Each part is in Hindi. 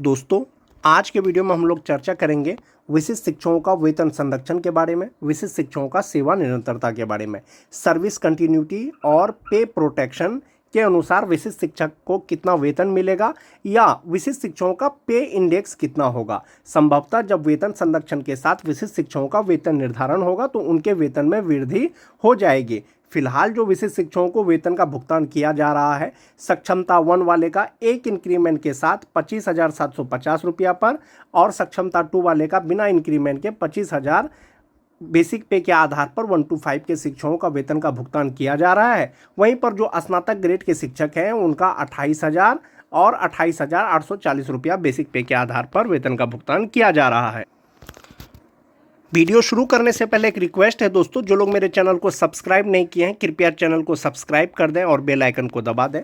दोस्तों, आज के वीडियो में हम लोग चर्चा करेंगे विशिष्ट शिक्षकों का वेतन संरक्षण के बारे में, विशिष्ट शिक्षकों का सेवा निरंतरता के बारे में, सर्विस कंटिन्यूटी और पे प्रोटेक्शन के अनुसार विशिष्ट शिक्षक को कितना वेतन मिलेगा या विशिष्ट शिक्षकों का पे इंडेक्स कितना होगा। संभवतः जब वेतन संरक्षण के साथ विशिष्ट शिक्षकों का वेतन निर्धारण होगा तो उनके वेतन में वृद्धि हो जाएगी। फिलहाल जो विशिष्ट शिक्षकों को वेतन का भुगतान किया जा रहा है, सक्षमता 1 वाले का एक इंक्रीमेंट के साथ 25,750 रुपया पर और सक्षमता 2 वाले का बिना इंक्रीमेंट के 25,000 बेसिक पे के आधार पर 1 to 5 के शिक्षकों का वेतन का भुगतान किया जा रहा है। वहीं पर जो स्नातक ग्रेड के शिक्षक हैं उनका 28,000 और 28,840 रुपया बेसिक पे के आधार पर वेतन का भुगतान किया जा रहा है। वीडियो शुरू करने से पहले एक रिक्वेस्ट है दोस्तों, जो लोग मेरे चैनल को सब्सक्राइब नहीं किए हैं कृपया चैनल को सब्सक्राइब कर दें और बेल आइकन को दबा दें।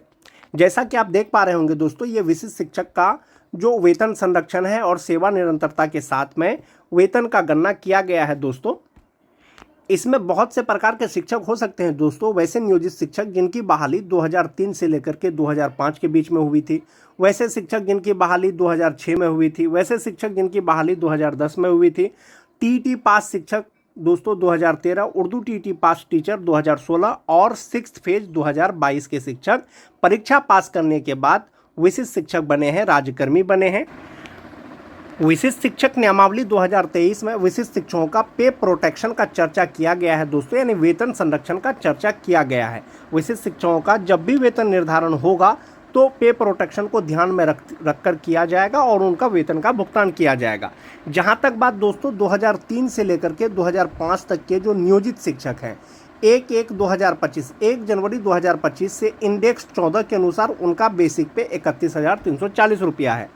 जैसा कि आप देख पा रहे होंगे दोस्तों, ये विशिष्ट शिक्षक का जो वेतन संरक्षण है और सेवा निरंतरता के साथ में वेतन का गणना किया गया है। दोस्तों, इसमें बहुत से प्रकार के शिक्षक हो सकते हैं दोस्तों। वैसे नियोजित शिक्षक जिनकी बहाली 2003 से लेकर के 2005 के बीच में हुई थी, वैसे शिक्षक जिनकी बहाली 2006 में हुई थी, वैसे शिक्षक जिनकी बहाली 2010 में हुई थी, टीटी पास शिक्षक दोस्तों 2013, उर्दू टीटी पास टीचर 2016 और 6th फेज 2022 के शिक्षक परीक्षा पास करने के बाद विशिष्ट शिक्षक बने हैं, राज्यकर्मी बने हैं। विशिष्ट शिक्षक नियमावली 2023 में विशिष्ट शिक्षकों का पे प्रोटेक्शन का चर्चा किया गया है दोस्तों, यानी वेतन संरक्षण का चर्चा किया गया है। विशिष्ट शिक्षकों का जब भी वेतन निर्धारण होगा तो पे प्रोटेक्शन को ध्यान में रख कर किया जाएगा और उनका वेतन का भुगतान किया जाएगा। जहां तक बात दोस्तों 2003 से लेकर के 2005 तक के जो नियोजित शिक्षक हैं, 1 जनवरी 2025 से इंडेक्स 14 के अनुसार उनका बेसिक पे 31,340 रुपया है।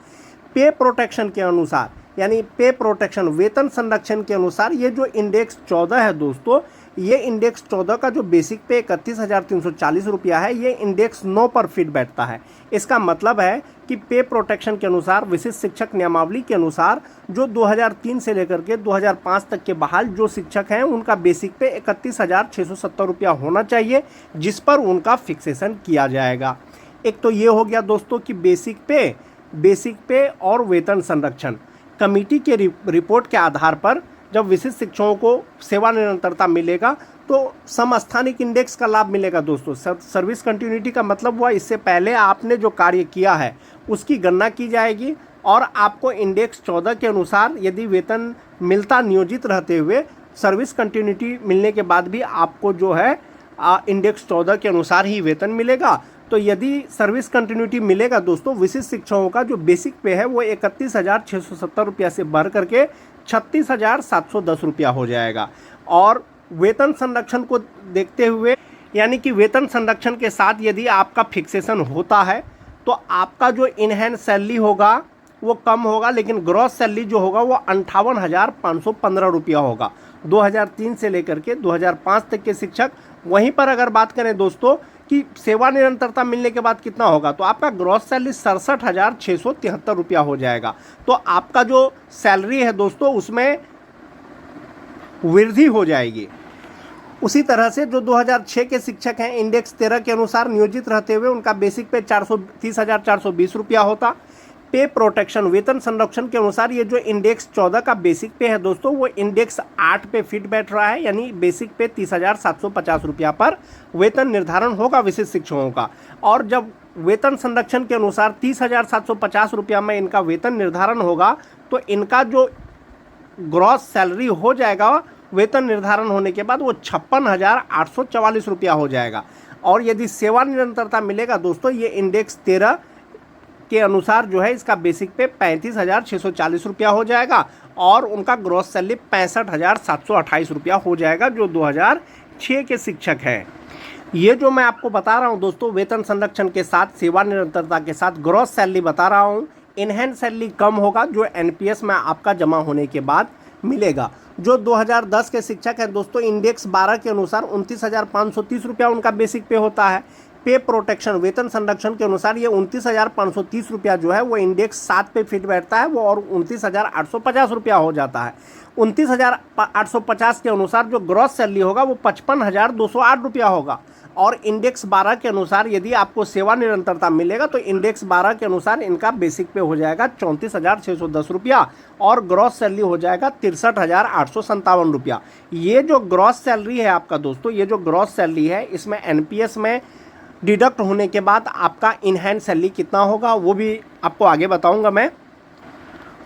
पे प्रोटेक्शन के अनुसार यानी पे प्रोटेक्शन वेतन संरक्षण के अनुसार ये जो इंडेक्स 14 है दोस्तों, ये इंडेक्स 14 का जो बेसिक पे 31,340 रुपया है, ये इंडेक्स 9 पर फिट बैठता है। इसका मतलब है कि पे प्रोटेक्शन के अनुसार विशिष्ट शिक्षक नियमावली के अनुसार जो 2003 से लेकर के 2005 तक के बहाल जो शिक्षक हैं उनका बेसिक पे 31,670 रुपया होना चाहिए, जिस पर उनका फिक्सेशन किया जाएगा। एक तो ये हो गया दोस्तों कि बेसिक पे और वेतन संरक्षण कमेटी के रिपोर्ट के आधार पर जब विशिष्ट शिक्षकों को सेवा निरंतरता मिलेगा तो समस्थानिक इंडेक्स का लाभ मिलेगा दोस्तों। सर्विस कंटिन्यूटी का मतलब हुआ इससे पहले आपने जो कार्य किया है उसकी गणना की जाएगी और आपको इंडेक्स 14 के अनुसार यदि वेतन मिलता नियोजित रहते हुए, सर्विस कंटिन्यूटी मिलने के बाद भी आपको जो है इंडेक्स 14 के अनुसार ही वेतन मिलेगा। तो यदि सर्विस कंटिन्यूटी मिलेगा दोस्तों, विशिष्ट शिक्षकों का जो बेसिक पे है वो 31,670 रुपया से बढ़ करके 36,710 रुपया हो जाएगा। और वेतन संरक्षण को देखते हुए यानी कि वेतन संरक्षण के साथ यदि आपका फिक्सेशन होता है तो आपका जो इन हैंड सैलरी होगा वो कम होगा, लेकिन ग्रॉस सैलरी जो होगा वो 58,515 रुपया होगा 2003 से लेकर के 2005 तक के शिक्षक। वहीं पर अगर बात करें दोस्तों कि सेवा निरंतरता मिलने के बाद कितना होगा, तो आपका ग्रॉस सैलरी 67,673 रुपया हो जाएगा। तो आपका जो सैलरी है दोस्तों उसमें वृद्धि हो जाएगी। उसी तरह से जो 2006 के शिक्षक हैं इंडेक्स 13 के अनुसार नियोजित रहते हुए उनका बेसिक पे 30,420 रुपया होता। पे प्रोटेक्शन वेतन संरक्षण के अनुसार ये जो इंडेक्स 14 का बेसिक पे है दोस्तों वो इंडेक्स 8 पे फिट बैठ रहा है, यानी बेसिक पे 30,750 रुपया पर वेतन निर्धारण होगा विशिष्ट शिक्षकों का। और जब वेतन संरक्षण के अनुसार 30,750 रुपया में इनका वेतन निर्धारण होगा तो इनका जो ग्रॉस सैलरी हो जाएगा वेतन निर्धारण होने के बाद वो 56,844 रुपया हो जाएगा। और यदि सेवा निरंतरता मिलेगा दोस्तों, ये इंडेक्स 13 के अनुसार जो है इसका बेसिक पे 35,640 रुपया हो जाएगा और उनका ग्रॉस सैलरी 65,728 रुपया हो जाएगा जो 2006 के शिक्षक हैं। ये जो मैं आपको बता रहा हूँ दोस्तों वेतन संरक्षण के साथ सेवा निरंतरता के साथ ग्रॉस सैलरी बता रहा हूँ। इन हैंड सैलरी कम होगा जो एनपीएस में आपका जमा होने के बाद मिलेगा। जो 2010 के शिक्षक हैं दोस्तों इंडेक्स 12 के अनुसार 29,530 रुपया उनका बेसिक पे होता है। पे प्रोटेक्शन वेतन संरक्षण के अनुसार ये 29,530 रुपया जो है वो इंडेक्स 7 पे फिट बैठता है वो और 29,850 रुपया हो जाता है। 29,850 के अनुसार जो ग्रॉस सैलरी होगा वो 55,208 रुपया होगा। और इंडेक्स 12 के अनुसार यदि आपको सेवा निरंतरता मिलेगा तो इंडेक्स 12 के अनुसार इनका बेसिक पे हो जाएगा 34,610 रुपया और ग्रॉस सैलरी हो जाएगा 63,857 रुपया। ये जो ग्रॉस सैलरी है आपका दोस्तों, ये जो ग्रॉस सैलरी है इसमें एनपीएस में डिडक्ट होने के बाद आपका इन हैंड सैलरी कितना होगा वो भी आपको आगे बताऊंगा मैं।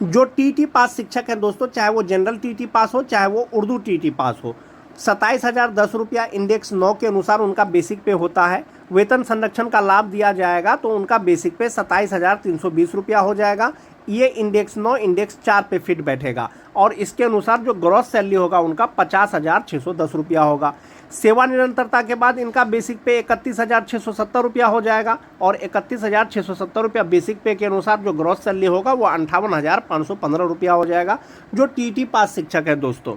जो टीटी पास शिक्षक हैं दोस्तों, चाहे वो जनरल टीटी पास हो चाहे वो उर्दू टीटी पास हो, 27,010 रुपया इंडेक्स 9 के अनुसार उनका बेसिक पे होता है। वेतन संरक्षण का लाभ दिया जाएगा तो उनका बेसिक पे 27,320 रुपया हो जाएगा। ये इंडेक्स 9 इंडेक्स 4 पे फिट बैठेगा और इसके अनुसार जो ग्रॉस सैलरी होगा उनका 50,610 रुपया होगा। सेवा निरंतरता के बाद इनका बेसिक पे 31,670 रुपया हो जाएगा और 31,670 रुपया बेसिक पे के अनुसार जो ग्रॉस सैलरी होगा वो 58,515 रुपया हो जाएगा। जो टीटी पास शिक्षक है दोस्तों,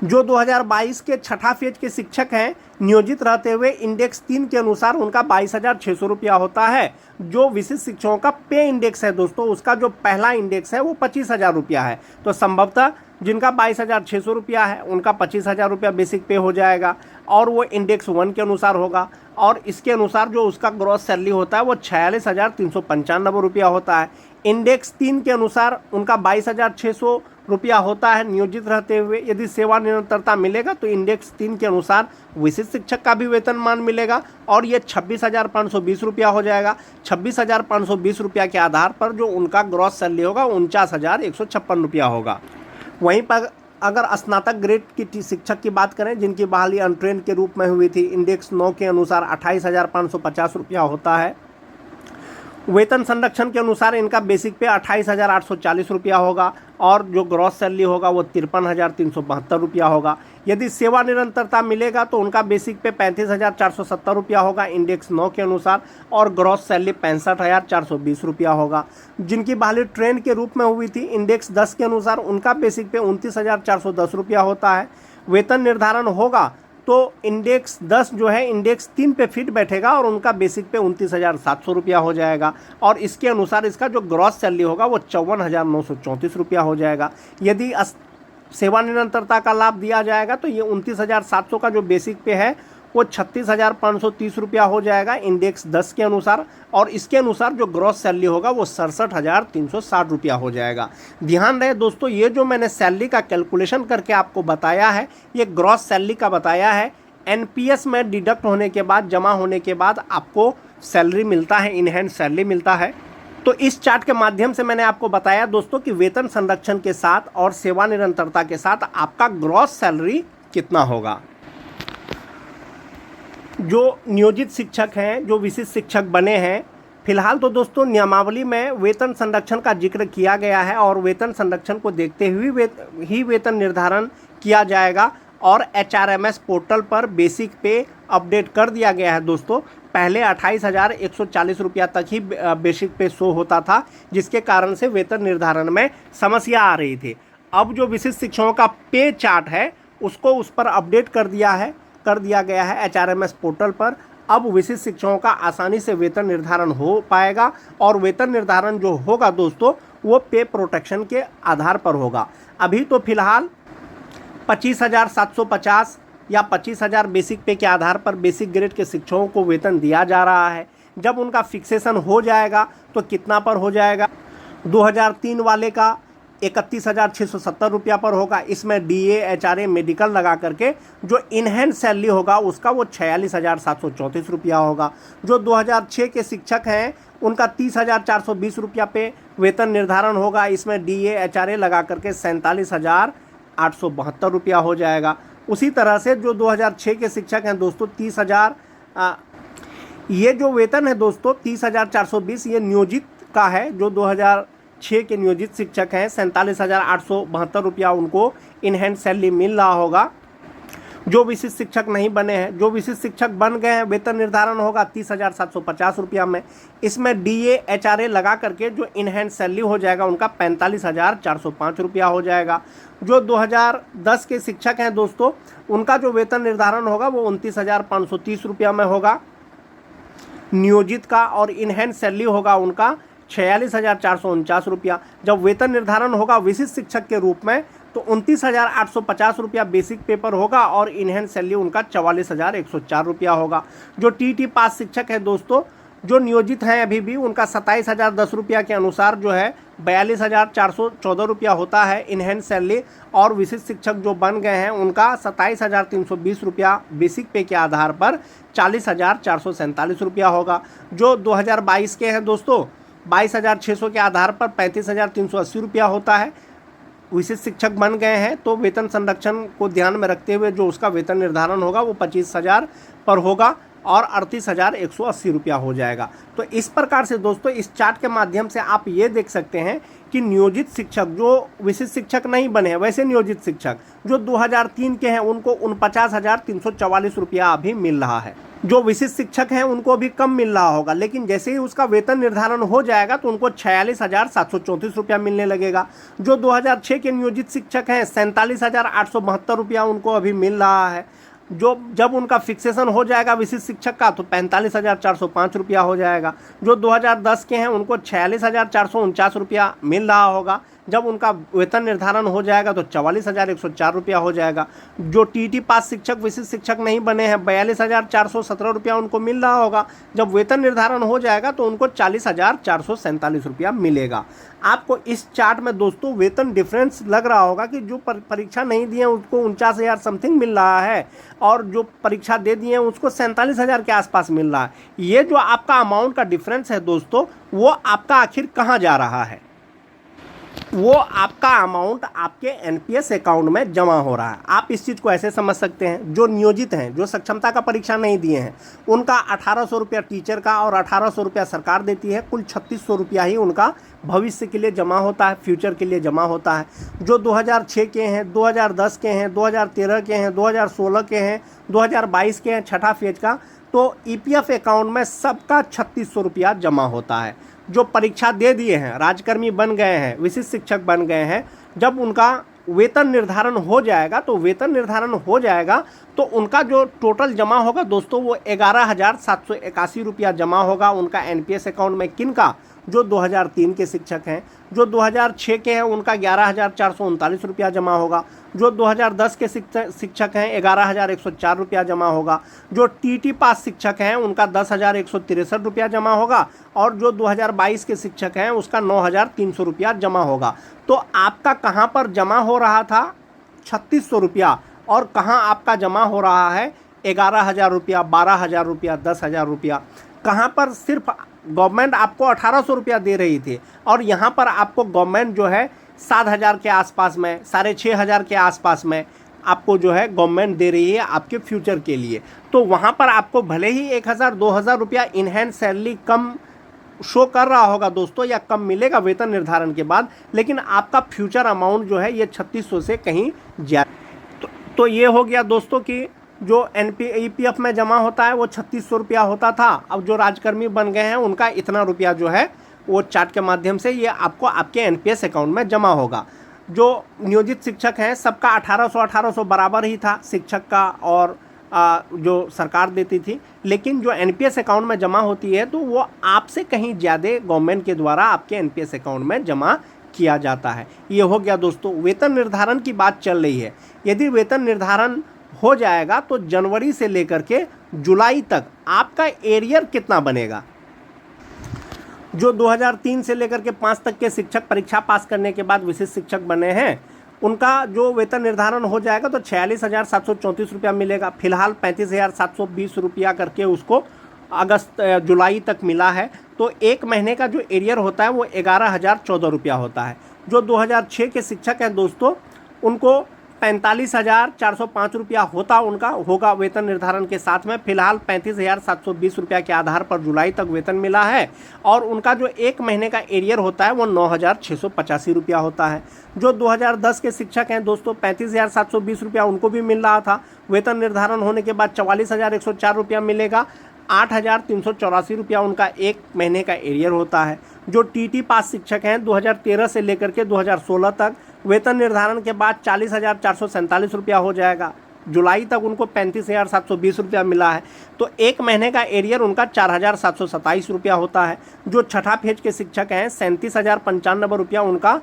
जो 2022 के छठा फेज के शिक्षक हैं नियोजित रहते हुए इंडेक्स 3 के अनुसार उनका 22,600 रुपया होता है। जो विशिष्ट शिक्षकों का पे इंडेक्स है दोस्तों, उसका जो पहला इंडेक्स है वो 25,000 रुपया है। तो संभवतः जिनका 22,600 रुपया है उनका 25,000 रुपया बेसिक पे हो जाएगा और वो इंडेक्स 1 के अनुसार होगा और इसके अनुसार जो उसका ग्रॉस सैलरी होता है वो 46,395 रुपया होता है। इंडेक्स 3 के अनुसार उनका 22,600 रुपया होता है नियोजित रहते हुए। यदि सेवा निरंतरता मिलेगा तो इंडेक्स 3 के अनुसार विशिष्ट शिक्षक का भी वेतनमान मिलेगा और ये 26,520 रुपया हो जाएगा। 26,520 रुपया के आधार पर जो उनका ग्रॉस सैलरी होगा 49,156 रुपया होगा। वहीं पर अगर स्नातक ग्रेड की शिक्षक की बात करें जिनकी बहाली अनट्रेंड के रूप में हुई थी, इंडेक्स 9 के अनुसार 28,550 रुपया होता है। वेतन संरक्षण के अनुसार इनका बेसिक पे 28,840 रुपया होगा और जो ग्रॉस सैलरी होगा वो 53,372 रुपया होगा। यदि सेवा निरंतरता मिलेगा तो उनका बेसिक पे 35,470 रुपया होगा इंडेक्स 9 के अनुसार और ग्रॉस सैलरी 65,420 रुपया होगा। जिनकी बहाली ट्रेंड के रूप में हुई थी इंडेक्स 10 के अनुसार उनका बेसिक पे 29,410 रुपया होता है। वेतन निर्धारण होगा तो इंडेक्स 10 जो है इंडेक्स 3 पे फिट बैठेगा और उनका बेसिक पे 29,700 रुपया हो जाएगा और इसके अनुसार इसका जो ग्रॉस सैलरी होगा वो 54,934 रुपया हो जाएगा। यदि सेवा निरंतरता का लाभ दिया जाएगा तो ये 29,700 का जो बेसिक पे है वो 36,530 रुपया हो जाएगा इंडेक्स 10 के अनुसार और इसके अनुसार जो ग्रॉस सैलरी होगा वो 67,360 रुपया हो जाएगा। ध्यान रहे दोस्तों, ये जो मैंने सैलरी का कैलकुलेशन करके आपको बताया है ये ग्रॉस सैलरी का बताया है। एनपीएस में डिडक्ट होने के बाद, जमा होने के बाद आपको सैलरी मिलता है, इन हैंड सैलरी मिलता है। तो इस चार्ट के माध्यम से मैंने आपको बताया दोस्तों कि वेतन संरक्षण के साथ और सेवा निरंतरता के साथ आपका ग्रॉस सैलरी कितना होगा। जो नियोजित शिक्षक हैं, जो विशिष्ट शिक्षक बने हैं, फिलहाल तो दोस्तों नियमावली में वेतन संरक्षण का जिक्र किया गया है और वेतन संरक्षण को देखते हुए ही वेतन निर्धारण किया जाएगा और एचआरएमएस पोर्टल पर बेसिक पे अपडेट कर दिया गया है दोस्तों। पहले 28,140 रुपया तक ही बेसिक पे शो होता था जिसके कारण से वेतन निर्धारण में समस्या आ रही थी। अब जो विशिष्ट शिक्षकों का पे चार्ट है उसको उस पर अपडेट कर दिया गया है एचआरएमएस पोर्टल पर। अब विशिष्ट शिक्षकों का आसानी से वेतन निर्धारण हो पाएगा और वेतन निर्धारण जो होगा दोस्तों वो पे प्रोटेक्शन के आधार पर होगा। अभी तो फिलहाल 25,750 या 25,000 बेसिक पे के आधार पर बेसिक ग्रेड के शिक्षकों को वेतन दिया जा रहा है। जब उनका फिक्सेशन हो जाएगा तो कितना पर हो जाएगा? 2003 वाले का 31,670 रुपया पर होगा। इसमें डीए, एचआरए, मेडिकल लगा करके जो इन हैंड सैलरी होगा उसका वो 46,734 रुपया होगा। जो 2006 के शिक्षक हैं उनका 30,420 रुपया पे वेतन निर्धारण होगा। इसमें डीए, एचआरए लगा करके 47,872 रुपया हो जाएगा। उसी तरह से जो 2006 के शिक्षक हैं दोस्तों 30,000 ये जो वेतन है दोस्तों 30,420 ये नियोजित का है। जो 2006 के नियोजित शिक्षक हैं 47,872 रुपया उनको इन हैंड सैलरी मिल रहा होगा। जो विशिष्ट शिक्षक नहीं बने हैं, जो विशिष्ट शिक्षक बन गए हैं वेतन निर्धारण होगा 30,750 रुपया में। इसमें डीए, एचआरए लगा करके जो इन हैंड सैलरी हो जाएगा उनका 45,405 रुपया हो जाएगा। जो 2010 के शिक्षक हैं दोस्तों उनका जो वेतन निर्धारण होगा वो 29,530 रुपया में होगा नियोजित का और इन हैंड सैलरी होगा उनका 46,449 रुपया। जब वेतन निर्धारण होगा विशिष्ट शिक्षक के रूप में तो 29,850 रुपया बेसिक पेपर होगा और इनहेंस सैलरी उनका 44,104 रुपया होगा। जो टीटी पास शिक्षक है दोस्तों जो नियोजित हैं अभी भी, उनका 27,010 रुपया के अनुसार जो है 42,414 रुपया होता है इनहेंस सैलरी, और विशिष्ट शिक्षक जो बन गए हैं उनका 27,320 रुपया बेसिक पे के आधार पर 40,447 रुपया होगा। जो 2022 के हैं दोस्तों 22,600 के आधार पर 35,380 रुपया होता है। विशिष्ट शिक्षक बन गए हैं तो वेतन संरक्षण को ध्यान में रखते हुए जो उसका वेतन निर्धारण होगा वो 25,000 पर होगा और 38,180 रुपया हो जाएगा। तो इस प्रकार से दोस्तों इस चार्ट के माध्यम से आप ये देख सकते हैं कि नियोजित शिक्षक जो विशिष्ट शिक्षक नहीं बने हैं, वैसे नियोजित शिक्षक जो 2003 के हैं उनको 49,344 रुपया अभी मिल रहा है। जो विशिष्ट शिक्षक हैं उनको भी कम मिल रहा होगा, लेकिन जैसे ही उसका वेतन निर्धारण हो जाएगा तो उनको 46,734 रुपया मिलने लगेगा। जो 2006 के नियोजित शिक्षक हैं 47,872 रुपया उनको अभी मिल रहा है। जो जब उनका फिक्सेशन हो जाएगा विशिष्ट शिक्षक का तो 45,405 रुपया हो जाएगा। जो 2010 के हैं उनको 46,449 रुपया मिल रहा होगा। जब उनका वेतन निर्धारण हो जाएगा तो 44,104 रुपया हो जाएगा। जो टीटी पास शिक्षक विशिष्ट शिक्षक नहीं बने हैं 42,417 रुपया उनको मिल रहा होगा। जब वेतन निर्धारण हो जाएगा तो उनको 40,447 रुपया मिलेगा। आपको इस चार्ट में दोस्तों वेतन डिफरेंस लग रहा होगा कि जो परीक्षा नहीं दिए उसको 49,000 समथिंग मिल रहा है और जो परीक्षा दे दिए उसको 47,000 के आसपास मिल रहा है। ये जो आपका अमाउंट का डिफरेंस है दोस्तों वो आपका आखिर कहाँ जा रहा है? वो आपका अमाउंट आपके एनपीएस अकाउंट में जमा हो रहा है। आप इस चीज़ को ऐसे समझ सकते हैं, जो नियोजित हैं जो सक्षमता का परीक्षा नहीं दिए हैं उनका 1,800 रुपया टीचर का और 1,800 रुपया सरकार देती है। कुल 3,600 रुपया ही उनका भविष्य के लिए जमा होता है, फ्यूचर के लिए जमा होता है। जो 2006 के हैं, 2010 के हैं, 2013 के हैं, 2016 के हैं, 2022 के हैं छठा फेज का, तो ईपीएफ अकाउंट में सबका 3,600 रुपया जमा होता है। जो परीक्षा दे दिए हैं, राजकर्मी बन गए हैं, विशिष्ट शिक्षक बन गए हैं, जब उनका वेतन निर्धारण हो जाएगा तो उनका जो टोटल जमा होगा दोस्तों वो 11,781 रुपया जमा होगा उनका एनपीएस अकाउंट में। किनका? जो 2003 के शिक्षक हैं। जो 2006 के हैं उनका 11,439 रुपया जमा होगा। जो 2010 के शिक्षक हैं 11,104 रुपया जमा होगा। जो टीटी पास शिक्षक हैं उनका 10,163 रुपया जमा होगा और जो 2022 के शिक्षक हैं उसका 9,300 रुपया जमा होगा। तो आपका कहाँ पर जमा हो रहा था 3,600 रुपया और कहाँ आपका जमा हो रहा है 11,000 रुपया, 12,000 रुपया, 10,000 रुपया। कहाँ पर सिर्फ गवर्नमेंट आपको 1,800 रुपया दे रही थी और यहाँ पर आपको गवर्नमेंट जो है 7,000 के आसपास में, 6,500 के आसपास में आपको जो है गवर्नमेंट दे रही है आपके फ्यूचर के लिए। तो वहाँ पर आपको भले ही 1,000 2,000 रुपया इनहेंस सैलरी कम शो कर रहा होगा दोस्तों या कम मिलेगा वेतन निर्धारण के बाद, लेकिन आपका फ्यूचर अमाउंट जो है ये 3,600 से कहीं ज़्यादा। तो ये हो गया दोस्तों कि जो ईपीएफ में जमा होता है वो 3,600 रुपया होता था। अब जो राजकर्मी बन गए हैं उनका इतना रुपया जो है वो चार्ट के माध्यम से ये आपको आपके एनपीएस अकाउंट में जमा होगा। जो नियोजित शिक्षक हैं सबका 1,800 बराबर ही था शिक्षक का और जो सरकार देती थी, लेकिन जो एनपीएस अकाउंट में जमा होती है तो वो आपसे कहीं ज़्यादा गवर्नमेंट के द्वारा आपके एनपीएस अकाउंट में जमा किया जाता है। ये हो गया दोस्तों। वेतन निर्धारण की बात चल रही है। यदि वेतन निर्धारण हो जाएगा तो जनवरी से लेकर के जुलाई तक आपका एरियर कितना बनेगा? जो 2003 से लेकर के 5 तक के शिक्षक परीक्षा पास करने के बाद विशिष्ट शिक्षक बने हैं उनका जो वेतन निर्धारण हो जाएगा तो 46,734 रुपया मिलेगा। फिलहाल 35,720 रुपया करके उसको जुलाई तक मिला है। तो एक महीने का जो एरियर होता है वो 11,014 रुपया होता है। जो 2006 के शिक्षक हैं दोस्तों उनको 45,405 रुपया होगा वेतन निर्धारण के साथ में। फिलहाल 35,720 रुपया के आधार पर जुलाई तक वेतन मिला है और उनका जो एक महीने का एरियर होता है वो 9,685 रुपया होता है। जो 2010 के शिक्षक हैं दोस्तों 35,720 रुपया उनको भी मिल रहा था। वेतन निर्धारण होने के बाद 44,104 रुपया मिलेगा। 8,384 रुपया उनका एक महीने का एरियर होता है। जो टीटी पास शिक्षक हैं 2013 से लेकर के 2016 तक वेतन निर्धारण के बाद 40,447 रुपया हो जाएगा। जुलाई तक उनको 35,720 रुपया मिला है। तो एक महीने का एरियर उनका 4,727 रुपया होता है। जो छठा फेज के शिक्षक हैं 37,095 रुपया उनका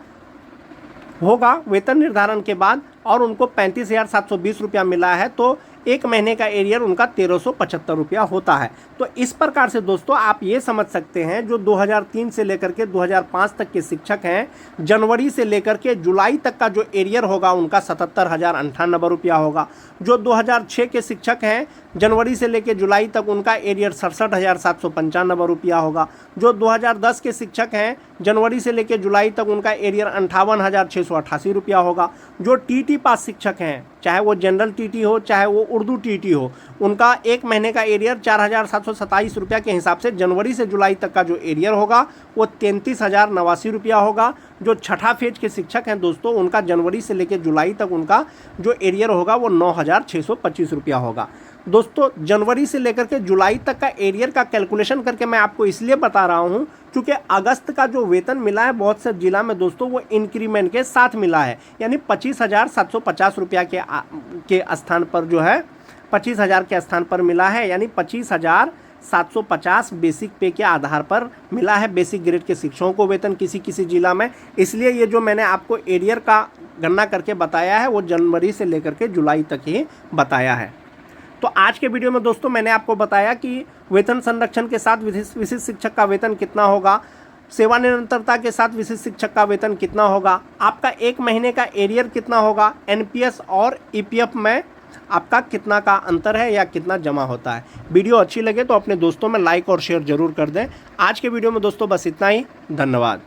होगा वेतन निर्धारण के बाद और उनको 35,720 रुपया मिला है, तो एक महीने का एरियर उनका 1,375 रुपया होता है। तो इस प्रकार से दोस्तों आप ये समझ सकते हैं, जो 2003 से लेकर के 2005 तक के शिक्षक हैं, जनवरी से लेकर के जुलाई तक का जो एरियर होगा उनका 77,098 रुपया होगा। जो 2006 के शिक्षक हैं, जनवरी से लेकर जुलाई तक उनका एरियर 67,795 रुपया होगा। जो 2010 के शिक्षक हैं, जनवरी से लेकर जुलाई तक उनका एरियर 58,688 रुपया होगा। जो टीटी पास शिक्षक हैं, चाहे वो जनरल टीटी हो चाहे वो उर्दू टीटी हो, उनका एक महीने का एरियर 4,727 रुपया के हिसाब से जनवरी से जुलाई तक का जो एरियर होगा वो 33,089 रुपया होगा। जो छठा फेज के शिक्षक हैं दोस्तों, उनका जनवरी से लेकर जुलाई तक उनका जो एरियर होगा वो 9,625 रुपया होगा। दोस्तों जनवरी से लेकर के जुलाई तक का एरियर का कैलकुलेशन करके मैं आपको इसलिए बता रहा हूं क्योंकि अगस्त का जो वेतन मिला है बहुत से जिला में दोस्तों वो इंक्रीमेंट के साथ मिला है, यानी 25,750 रुपया के स्थान पर जो है 25,000 के स्थान पर मिला है, यानी 25,750 बेसिक पे के आधार पर मिला है बेसिक ग्रेड के शिक्षकों को वेतन किसी किसी जिला में। इसलिए ये जो मैंने आपको एरियर का गणना करके बताया है वो जनवरी से लेकर के जुलाई तक ही बताया है। तो आज के वीडियो में दोस्तों मैंने आपको बताया कि वेतन संरक्षण के साथ विशिष्ट शिक्षक का वेतन कितना होगा, सेवा निरंतरता के साथ विशिष्ट शिक्षक का वेतन कितना होगा, आपका एक महीने का एरियर कितना होगा, एनपीएस और ईपीएफ में आपका कितना का अंतर है या कितना जमा होता है। वीडियो अच्छी लगे तो अपने दोस्तों में लाइक और शेयर जरूर कर दें। आज के वीडियो में दोस्तों बस इतना ही, धन्यवाद।